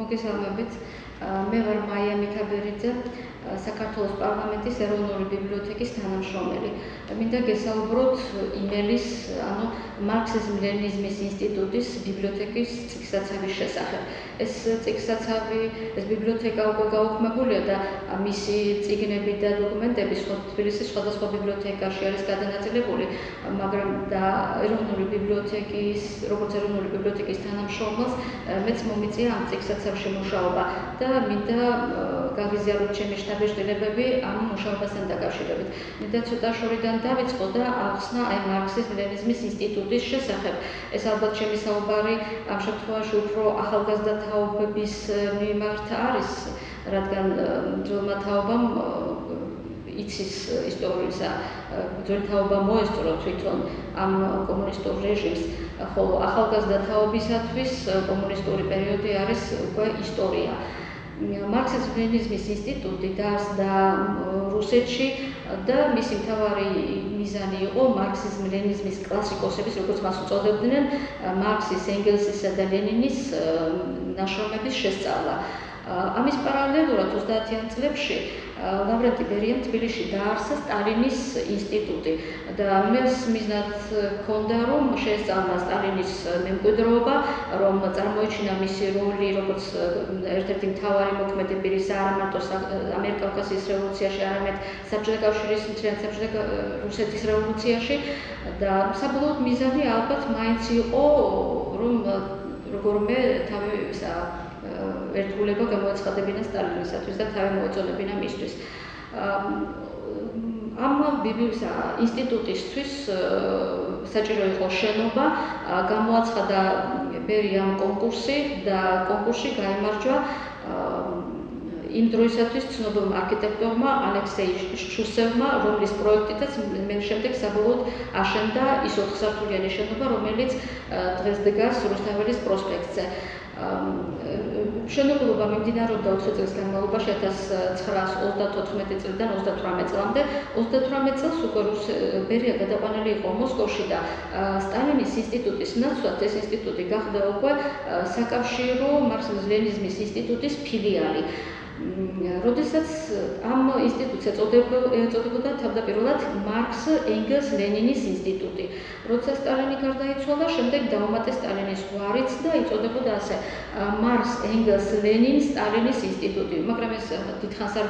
მოგესალმებით. მე ვარ მაია მიქაბერიძე, საქართველოს პარლამენტის ეროვნული ბიბლიოთეკის თანამშრომელი. მინდა გესაუბროთ იმელის, ანუ მარქსიზმ-ლენინიზმის ინსტიტუტის ბიბლიოთეკის წიგნსაცავის შესახებ. ეს წიგნსაცავი, ეს ბიბლიოთეკა უკვე გაუქმებულია და მისი წიგნები და დოკუმენტები თბილისის სხვადასხვა ბიბლიოთეკაში არის გადანაწილებული, მაგრამ და ეროვნული ბიბლიოთეკის, როგორც ეროვნული ბიბლიოთეკის თანამშრომელს, მეც მომიწია ამ წიგნსაცავში მუშაობა და მინდა გაგიზიაროთ ჩემი შთაბეჭდილებები ამ მუშაობასთან დაკავშირებით. მინდა ცოტა შორიდან დავიწყო და ახსნა აი მარქსიზმ-ლენინიზმის ინსტიტუტის შესახებ. ეს ალბათ ჩემი საუბარი ამ შემთხვევაში უფრო ახალგაზრდა თაობების მიმართ არის, რადგან ძველმა თაობამ იცის ისტორიისა, ძველი თაობა მოესწრო თვითონ ამ კომუნისტურ რეჟიმს, ხოლო ახალგაზრდა თაობისათვის კომუნისტური პერიოდი არის უკვე ისტორია. მარქსიზმ-ლენინიზმის ინსტიტუტი დაარსდა რუსეთში და მისი მთავარი მიზანი იყო მარქსიზმ-ლენინიზმის კლასიკოსების, როგორც მას უწოდებდნენ, მარქსის, ენგელსისა და ლენინის ნაშრომების შესწავლა. ამის პარალელურად 30-იან წლებში ლავრენტი ბერიამ თბილისში დააარსა სტალინის ინსტიტუტი და მის მიზნად ჰქონდა, რომ შეესწავლა სტალინის მემკვიდრეობა, რომ წარმოიჩინა მისი როლი როგორც ერთ-ერთი მთავარი მოქმედი პირის არა მარტო ამიერკავკასიის რევოლუციაში, არამედ საბჭოთა კავშირის რუსეთის რევოლუციაში და საბოლოოდ მიზანი ალბათ მაინც იყო, რომ როგორმე თავი ერთგულება გამოაცხადებინა სტალინისათვის და თავი მოეწონებინა მისთვის. ამ ინსტიტუტისთვის საჭირო იყო შენობა, გამოაცხადა ბერიამ კონკურსი და კონკურსში გაიმარჯვა იმ დროისათვის ცნობილმა არქიტექტორმა ალექსეი შჩუსევმა, რომლის პროექტითაც შემდეგ საბოლოოდ აშენდა ის 4-სართულიანი შენობა, რომელიც დღეს დგას რუსთაველის პროსპექტზე. მშენებლობა მიმდინარეობდა 4 წლის განმავლობაში 1934 წლიდან 38 წლამდე. 38 წელს უკვე ბერია გადაყვანილი იყო მოსკოვში და სტალინის ინსტიტუტის ნაცვლად ეს ინსტიტუტი გახდა უკვე საკავშირო მარქსიზმ-ლენინიზმის ინსტიტუტის ფილიალი. როდესაც ამ ინსტიტუტს ეწოდებოდა თავდაპირველად მარქს, ენგელს, ლენინის ინსტიტუტი. როცა სტალინი გარდაიცვალა, შემდეგ დაუმატეს სტალინის გვარიც და იწოდებოდა ასე მარქს, ენგელს, ლენინ, სტალინის ინსტიტუტი. მაგრამ ეს დიდხანს არ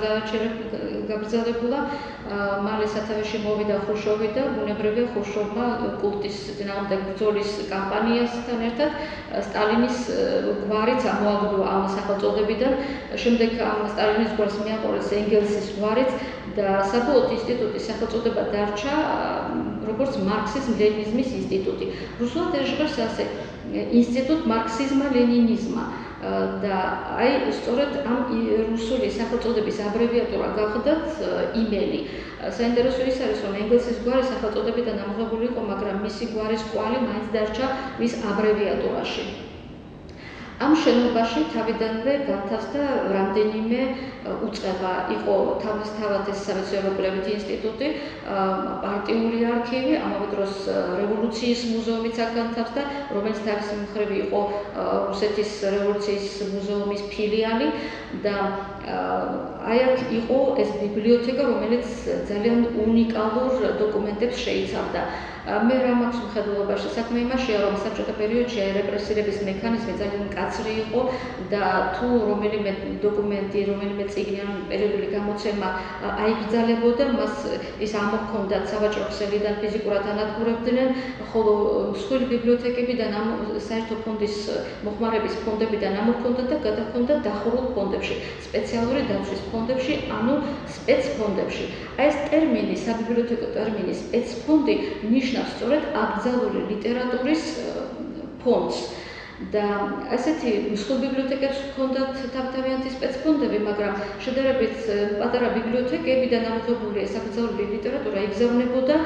გაგრძელებულა. მალე სათავეში მოვიდა ხრუშოვი და ბუნებრივია ხრუშოვმა კულტის წინააღმდეგ ბრძოლის კამპანიასთან ერთად სტალინის გვარიც ამოაგდო ამ სახელწოდებიდან. შემდეგ სტალინის გვარს მიაყოლეს ენგელსის გვარიც და საბოლოოდ ინსტიტუტის სახელწოდება დარჩა როგორც მარქსიზმ-ლენინიზმის ინსტიტუტი. რუსულად ეს ჟღერს ასე ინსტიტუტ მარქსიზმა-ლენინიზმა და აი სწორედ ამ რუსული სახელწოდების აბრევიატურა გახდათ იმელი. საინტერესო ის არის, რომ ენგელსის გვარი სახელწოდებიდან ამოღებული იყო, მაგრამ მისი გვარის კვალი მაინც დარჩა მის აბრევიატურაში. ამ შენობაში თავიდანვე განთავსდა რამდენიმე უწყება. იყო თავისთავად ეს სამეცნიერო-კვლევითი ინსტიტუტი, პარტიული არქივი, ამავე დროს რევოლუციის მუზეუმიც აქ განთავსდა, რომელიც თავის მხრივ იყო რუსეთის რევოლუციის მუზეუმის ფილიალი და აი აქ იყო ეს ბიბლიოთეკა, რომელიც ძალიან უნიკალურ დოკუმენტებს შეიცავდა. მე რა მაქვს მხედველობაში, საქმე იმაშია, რომ საბჭოთა პერიოდში რეპრესირების მექანიზმი ძალიან მკაცრი იყო და თუ რომელიმე დოკუმენტი, რომელიმე წიგნი ან პერიოდული გამოცემა აიგრძალებოდა, მას ის ამოჰქონდათ სავაჭრო ქსელიდან ფიზიკურად ანადგურებდნენ, ხოლო მსხვილი ბიბლიოთეკებიდან საერთო ფონდის მოხმარების ფონდებიდან ამოჰქონდათ და გადაჰქონდათ დახურულ ფონდებში, სპეციალური დაცვის ფონდებში, ანუ სპეცფონდებში. აი ეს ტერმინი, საბიბლიოთეკო ტერმინი სპეცფონდი ნიშნავს სწორედ აკრძალული ლიტერატურის ფონდს. და ასეთი მსხვილ ბიბლიოთეკებში ჰქონდათ თავთავიანთი სპეცფონდები, მაგრამ შედარებით პატარა ბიბლიოთეკებიდან ამოღებული ეს აკრძალული ლიტერატურა იგზავნებოდა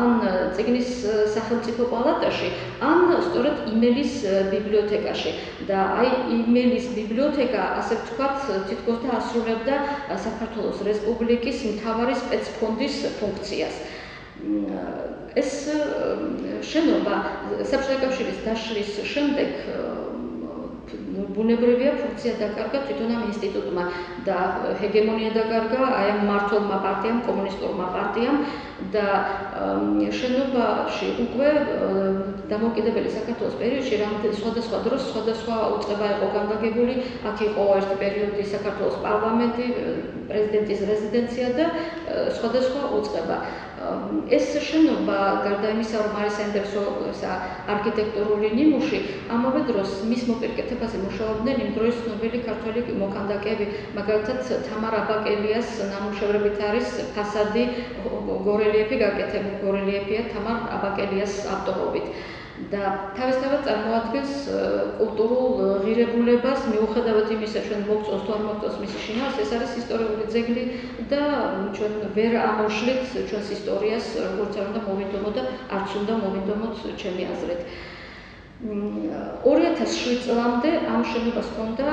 ან წიგნის სახელმწიფო პალატაში, ან სწორედ იმელის ბიბლიოთეკაში. და აი იმელის ბიბლიოთეკა, ასე ვთქვათ, თითქოს და ასრულებდა საქართველოს რესპუბლიკის მთავარი სპეცფონდის ფუნქციას. ეს შენობა საბჭოთა კავშირის დაშლის შემდეგ ბუნებრივია ფუნქცია დაკარგა თვითონ ამ ინსტიტუტმა და ჰეგემონია დაკარგა აი ამ მმართველმა პარტიამ, კომუნისტურმა პარტიამ და შენობაში უკვე დამოუკიდებელი საქართველოს პერიოდში სხვადასხვა დროს სხვადასხვა უწყება იყო განლაგებული. აქ იყო ერთი პერიოდი საქართველოს პარლამენტი, პრეზიდენტის რეზიდენცია და სხვადასხვა უწყება. ეს შენობა გარდა იმისა, რომ არის საინტერესო არქიტექტურული ნიმუში, ამავე დროს მის მოპირკეთებაზე მუშაობდნენ იმ დროის ცნობილი ქართველი მოქანდაკეები, მაგალითად თამარ აბაკელიას ნამუშევრებით არის ფასადი გორელიეფი გაკეთებული, გორელიეფია თამარ აბაკელიას ავტორობით. და თავისთავად წარმოადგენს კულტურულ ღირებულებას, მიუხედავად იმისა, ჩვენ მოგწონს თუ არ მოგწონს მისი შინაარსი, ეს არის ისტორიული ძეგლი და ჩვენ ვერ ამოშლით ჩვენს ისტორიას, როგორც არ უნდა მოვიდომოთ და არც უნდა მოვიდომოთ ჩემი აზრით. 2007 წლამდე ამ შენობას ჰქონდა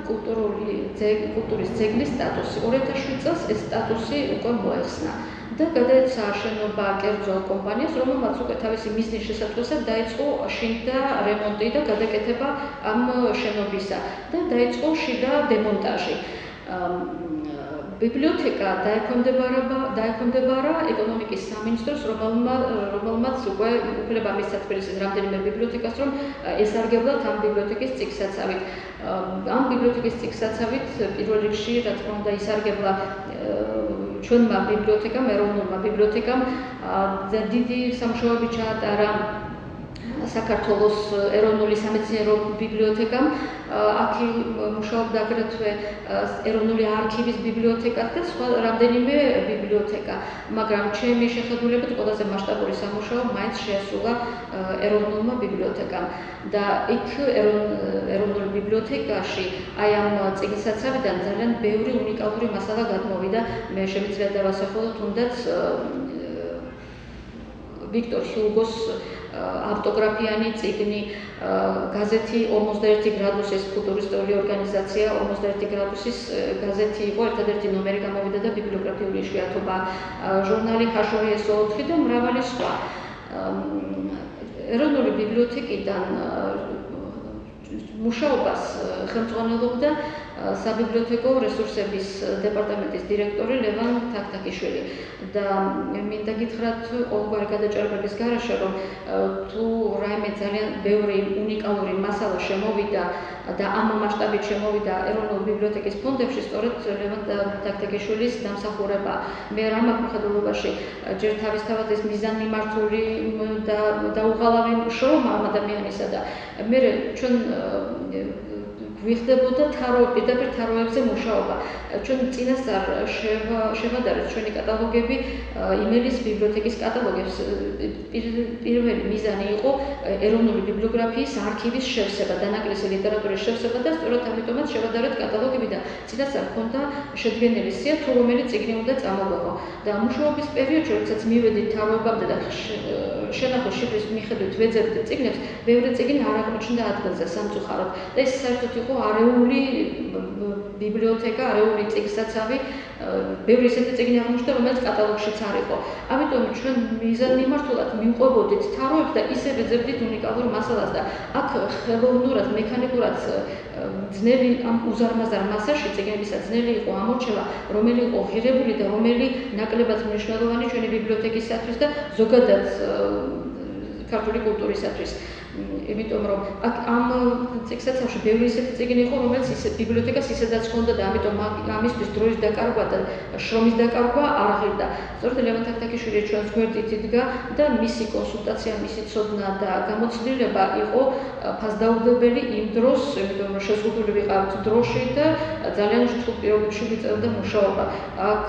კულტურის ძეგლის სტატუსი. 2007 წელს ეს სტატუსი უკვე მოეხსნა. და გადაეცა შენობა კერძო კომპანიას, რომელმაც უკვე თავისი მიზნის შესაძლებლად დაიწყო შიდა რემონტი და გადაკეთება ამ შენობისა და დაიწყო შიდა დემონტაჟი. ბიბლიოთეკა დაექვემდებარა ეკონომიკის სამინისტროს, რომელმაც უკვე უფლება მისცა თბილისის რამდენიმე ბიბლიოთეკას, რომ ესარგებლათ ამ ბიბლიოთეკის წიგნსაცავით. ამ ბიბლიოთეკის წიგნსაცავით პირველ რიგში, რა თქმა უნდა, ისარგებლა ჩვენმა ბიბლიოთეკამ, ეროვნულმა ბიბლიოთეკამ და დიდი სამუშაოები ჩაატარა საქართველოს ეროვნული სამეცნიერო ბიბლიოთეკამ. აქ მუშაობდა აგრეთვე ეროვნული არქივის ბიბლიოთეკა და სხვა რამდენიმე ბიბლიოთეკა, მაგრამ ჩემი შეხედულებით ყველაზე მასშტაბური სამუშაო მაინც შეასრულა ეროვნულმა ბიბლიოთეკამ. და იქ ეროვნულ ბიბლიოთეკაში აი ამ წიგნსაცავიდან ძალიან ბევრი უნიკალური მასალა გადმოვიდა. მე შემიძლია დავასახელო თუნდაც ვიქტორ ჰიუგოს ავტოგრაფიანი წიგნი, გაზეთი 51 გრადუსის ფუტურისტული ორგანიზაცია 51 გრადუსის გაზეთი იყო, ერთადერთი ნომერი გამოვიდა და ბიბლიოგრაფიული იშვიათობა, ჟურნალი ხაშური S4 და მრავალი სხვა. ეროვნული ბიბლიოთეკიდან მუშაობას ხელმძღვანელობდა საბიბლიოთეკო რესურსების დეპარტამენტის დირექტორი ლევან თაქთაქიშვილი და მინდა გითხრათ ყოველგვარი გადაჭარბების გარეშე, რომ თუ რაიმე ძალიან ბევრი უნიკალური მასალა შემოვიდა და ამ მასშტაბით შემოვიდა ეროვნულ ბიბლიოთეკის ფონდებში, სწორედ ლევან თაქთაქიშვილის დამსახურება. მე რა მაქვს მხედველობაში, ჯერ თავისთავად ეს მიზანმიმართული და დაუღალავი შრომა ამ ადამიანისა და მე ჩვენ ვიხდებოდა პირდაპირ თაროებზე მუშაობა. ჩვენ წინასწარ შევადარეთ ჩვენი კატალოგები, იმელის ბიბლიოთეკის კატალოგებს. პირველი მიზანი იყო ეროვნული ბიბლიოგრაფიის არქივის შევსება, დანაკლისი ლიტერატურის შევსება და სწორედ ამიტომაც შევადარეთ კატალოგები და წინასწარ ჰქონდა შედგენილი სია, თუ რომელი წიგნი უნდა წამოგვეყო. და მუშაობის პერიოდში, როდესაც მივედით თაროებამდე და შენახოს შიფრის მიხედვით ვეძებთ წიგნებს, ბევრი წიგნი არ აღმოჩნდა ადგილზე სამწუხაროდ. და ეს საერთოდ იყო არეული ბიბლიოთეკა, არეული წიგნსაცავი, ბევრი ისეთი წიგნი აღმოჩნდა, რომელიც კატალოგშიც არ იყო. ამიტომ ჩვენ მიზანმიმართულად მივყვებოდით თაროებს და ისევ ეძებდით უნიკალურ მასალას და აქ ხელოვნურად, მექანიკურად ძნელი ამ უზარმაზარ მასაში წიგნებისა ძნელი იყო ამორჩევა, რომელი იყო ღირებული და რომელი ნაკლებად მნიშვნელოვანი ჩვენი ბიბლიოთეკისათვის და ზოგადად ქართული კულტურისათვის. იმიტომ რომ ამ წიგნსაცავში ბევრი ისეთი წიგნი იყო, რომელიც ბიბლიოთეკას ისედაც ჰქონდა და ამიტომ ამისთვის დროის დაკარგვა და შრომის დაკარგვა არ ღირდა. სწორედ ლევან თაქთაქიშვილი ჩვენს გვერდით იდგა და მისი კონსულტაცია, მისი ცოდნა და გამოცდილება იყო ფასდაუდებელი იმ დროს, იმიტომ რომ შეზღუდული ვიყავთ დროში და ძალიან რთულ პირობებში ვიწერდა მუშაობა. აქ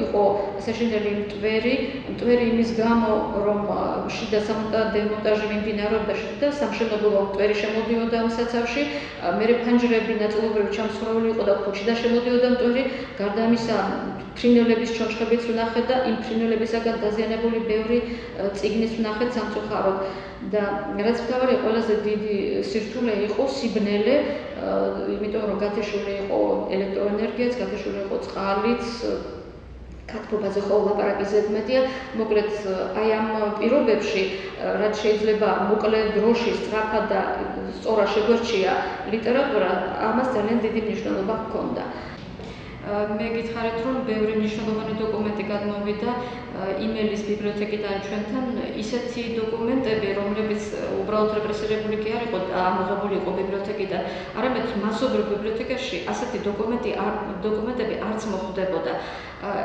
იყო საშინელი მტვერი იმის გამო, რომ შიდა დემონტაჟი მიმდინარეობდა და სამშენებლო მტვერი შემოდიოდა ამ საცავში, მერე ფანჯრები ნაწილობრივ ჩამსხვრეული იყო და ქუჩიდან შემოდიოდა მტვერი, გარდა ამისა ფრინველების ჩონჩხებიც ვნახეთ და იმ ფრინველებისაგან დაზიანებული ბევრი წიგნის ვნახეთ სამწუხაროდ. და რაც მთავარი ყველაზე დიდი სირთულე იყო სიბნელე, იმიტომ რომ გათიშული იყო ელექტროენერგიაც, გათიშული იყო წყალიც კათბობაზე ხოლმე ლაპარაკი ზედმეტია, მოკლედ აი ამ პირობებში, რაც შეიძლება მოკლე დროში სწრაფად და სწორად შეგვერჩია ლიტერატურა, ამას ძალიან დიდი მნიშვნელობა ჰქონდა. მე გითხარით, რომ ბევრი მნიშვნელოვანი დოკუმენტი გადმოვიდა იმელის ბიბლიოთეკიდან ჩვენთან, ისეთი დოკუმენტები, რომლებიც უბრალოდ რეპრესირებული კი არ იყო და ამოღებული იყო ბიბლიოთეკიდან, არამედ მასობრივ ბიბლიოთეკაში ასეთი დოკუმენტები არც მოხვდებოდა.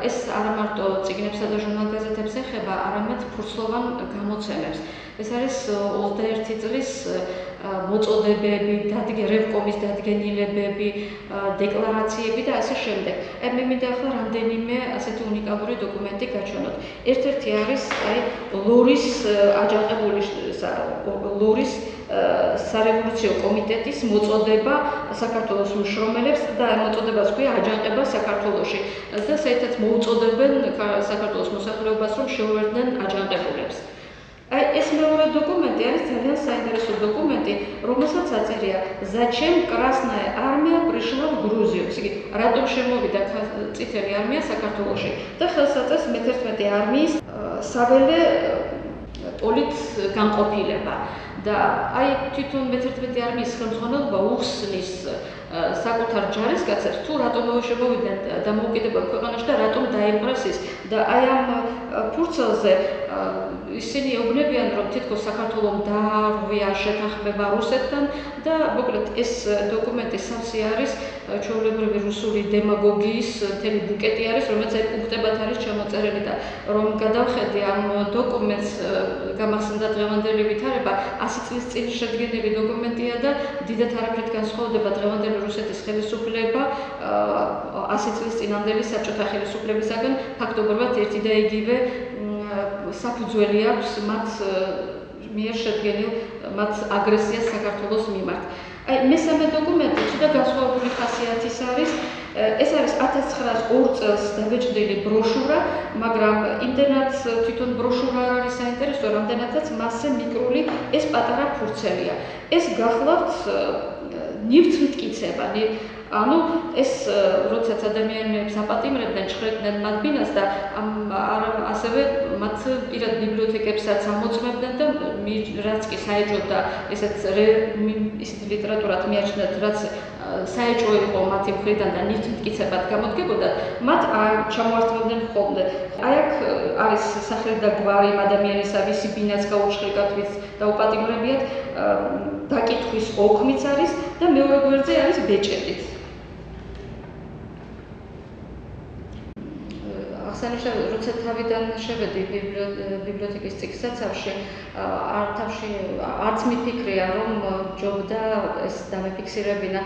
ეს არა მარტო წიგნებსა და ჟურნალ-გაზეთებს ეხება, არამედ ფურცლოვან გამოცემებს. ეს არის 21 წლის მოწოდებები, რევკომის დადგენილებები, დეკლარაციები და ასე შემდეგ. მე მინდა ახლა რამდენიმე ასეთი უნიკალური დოკუმენტი გაჩვენოთ. ერთ-ერთი არის ლორის აჯანყებული ლორის სარევოლუციო კომიტეტის მოწოდება საქართველოს მშრომელებს და მოწოდებას ქვია აჯანყება საქართველოში და საერთოდ მოუწოდებენ საქართველოს მოსახლეობას, რომ შეუერთდნენ აჯანყებულებს. ეს მეორე დოკუმენტი არის ძალიან საინტერესო დოკუმენტი, რომელსაც აწერია Зачем Красная армия пришла в Грузию? Იგი რატომ შემოვიდა წითელი არმია საქართველოში და ხელს აწევს მე-11 არმიის საველე პოლიტგანყოფილება. და აი თვითონ მე-11 არმიის ხელმძღვანელობა უხსნის საკუთარ ჯარისკაცებს თუ რატომ შემოვიდნენ დამოუკიდებელ ქვეყანაში და რატომ დაიპყრეს ის. და აი ამ ფურცელზე ისინი ეუბნებიან, რომ თითქოს საქართველომ დაარღვია შეთანხმება რუსეთთან და მოკლედ ეს დოკუმენტი სავსე არის ჩვეულებრივი რუსული დემაგოგიის მთელი ბუკეტი არის, რომელიც აი პუნქტებად არის ჩამოწერილი და რომ გადავხედე ამ დოკუმენტს გამახსენდა დღევანდელი ვითარება 100 წლის წინ შედგენილი დოკუმენტია და დიდად არაფრით განსხვავდება დღევანდელი რუსეთის ხელისუფლება 100 წლის წინანდელი საბჭოთა ხელისუფლებისაგან. ფაქტობრივად ერთი და იგივე საფუძველი აქვს მათ მიერ შედგენილ მათ აგრესიას საქართველოს მიმართ. მესამე დოკუმენტი ცოტა განსხვავებული ხასიათის არის. ეს არის 1902 წელს დაბეჭდილი ბროშურა, მაგრამ იმდენად თვითონ ბროშურა არ არის საინტერესო, რამდენადაც მასზე მიკრული ეს პატარა ფურცელია. ეს გახლავთ ნივთმტკიცება. ანუ ეს როდესაც ადამიანებს აპატიმრებდნენ, ჭხრებდნენ მათ ბინას და ასევე მათ პირად ბიბლიოთეკებსაც ამოწმებდნენ და რაც კი საეჭვოდა ესეთ ლიტერატურად მიაჩნდათ, რაც საეჭვო იყო მათი მხრიდან და ნივთმტკიცებად გამოდგებოდა, მათ ჩამოართმევდნენ ხოლმე. აი აქ არის სახელი და გვარი იმ ადამიანისა, ვისი ბინაც გაუჩხრიკათ, ვის დაუპატიმრებიათ, დაკითხვის ოქმიც არის და მეორე გვერდზე არის ბეჭედიც. აღსანიშნავია, როცა თავიდან შევედი ბიბლიოთეკის წიგნსაცავში, არც მიფიქრია, რომ ჯობდა ეს დამეფიქსირებინა,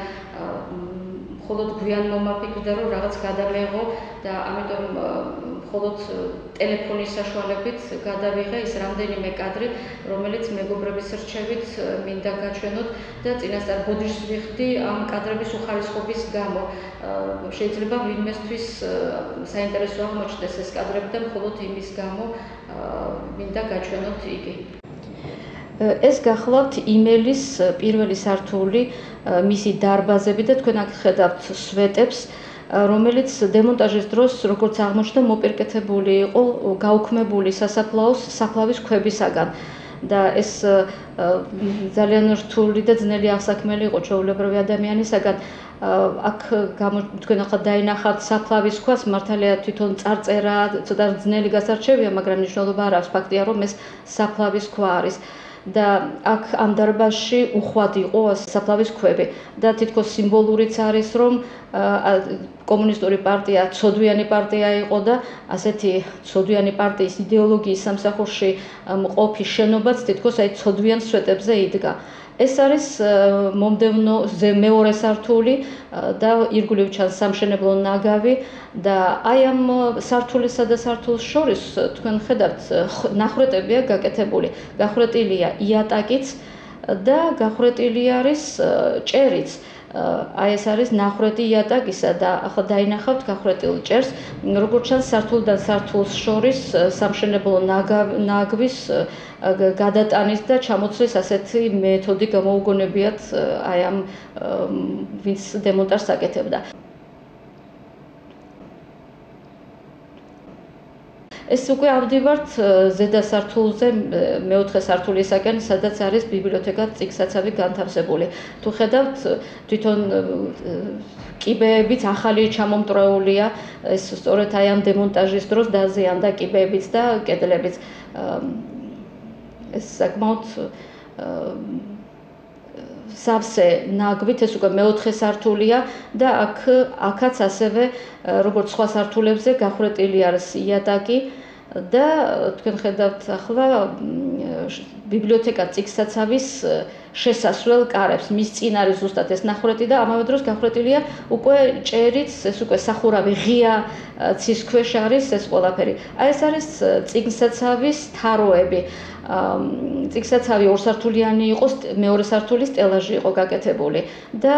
მხოლოდ გვიან მომაფიქრდა, რომ რაღაც გადავეღო და ამიტომ მხოლოდ ტელეფონის საშუალებით გადავიღე ის რამდენიმე კადრი, რომელიც მეგობრების რჩევით მინდა გაჩვენოთ და წინასწარ ბოდიშს ვიხდი ამ კადრების უხარისხობის გამო. შეიძლება ვინმესთვის საინტერესო აღმოჩნდეს ეს კადრები და მხოლოდ იმის გამო მინდა გაჩვენოთ იგი. ეს გახლავთ იმელის პირველი სართული, მისი დარბაზები და თქვენ აქ ხედავთ სვეტებს, რომელიც დემონტაჟის დროს, როგორც აღმოჩნდა, მოპირკეთებული იყო გაუქმებული საფლავის ქვებისაგან. და ეს ძალიან რთული და ძნელი აღსაქმელი იყო ჩვეულებრივი ადამიანისაგან. აქ თქვენ ახლა დაინახავთ საფლავის ქვას, მართალია თვითონ წარწერა ცოტა ძნელი გასარჩევია, მაგრამ მნიშვნელობა არ აქვს. ფაქტია, რომ ეს საფლავის ქვა არის. და აქ ამ დარბაზში უხვად იყო საფლავის ქვები და თითქოს სიმბოლურიც არის, რომ კომუნისტური პარტია ცოდვიანი პარტია იყო და ასეთი ცოდვიანი პარტიის იდეოლოგიის სამსახურში მყოფი შენობაც თითქოს აი ცოდვიან სვეტებზე იდგა. ეს არის მომდევნო მეორე სართული და ირგვლივ ჩანს სამშენებლო ნაგავი და აი ამ სართულისა და სართულს შორის თქვენ ხედავთ ნახრეტებია გაკეთებული. გახრეტილია იატაკიც და გახრეტილი არის ჭერიც. აი ეს არის ნახრეტი იატაკისა და ახლა დაინახავთ გახრეტილ ჭერს, როგორც ჩანს სართულიდან სართულს შორის სამშენებლო ნაგვის გადატანის და ჩამოცვლის ასეთი მეთოდი გამოუგონებიათ აი ამ ვინც დემონტაჟს აკეთებდა. ეს უკვე ავდივართ ზედა სართულზე მეოთხე სართულისაკენ, სადაც არის ბიბლიოთეკა წიგნსაცავი განთავსებული. თუ ხედავთ, თვითონ კიბეებიც ახალი ჩამომტრეულია, ეს სწორედ აი ამ დემონტაჟის დროს დაზიანდა კიბეებიც და კედლებიც. ეს საკმაოდ სავსე ნაგვით, ეს უკვე მეოთხე სართულია და აქაც ასევე როგორც სხვა სართულებზე გახვრეტილი არის იატაკი და თქვენ ხედავთ ახლა ბიბლიოთეკა წიგნსაცავის შესასვლელ კარებს. მის წინ არის ზუსტად ეს ნახვრეტი და ამავე დროს გახვრეტილია უკვე ჭერიც, ეს უკვე სახურავი ღია ცის ქვეშ არის ეს ყველაფერი. აი ეს არის წიგნსაცავის თაროები. წიგნსაცავი ორსართულიანი იყო, მეორე სართული სტელაჟი იყო გაკეთებული და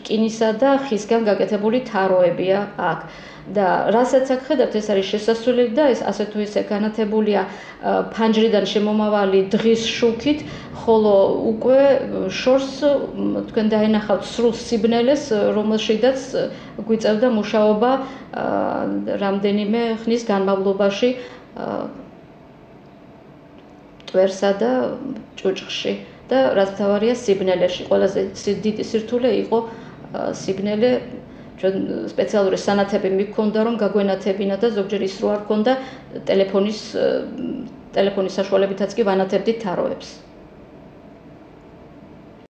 რკინისა და ხისგან გაკეთებული თაროებია აქ. და რასაც აქ ხედავთ, ეს არის შესასვლელი და ეს ასე თუ ისე განათებულია ფანჯრიდან შემომავალი დღის შუქით, ხოლო უკვე შორს თქვენ დაენახავთ სრულ სიბნელეს, რომელშიდაც გვიწევდა მუშაობა რამდენიმე ხნის განმავლობაში მტვერსა და ჭუჭხში და რაც მთავარია სიბნელეში. ყველაზე დიდი სირთულე იყო სიბნელე. ჩვენ სპეციალური სანათები მიქონდა რომ გაგვენათებინა და ზოგჯერ ის რო არ ქონდა ტელეფონის საშუალებითაც კი ვანათებდით თაროებს.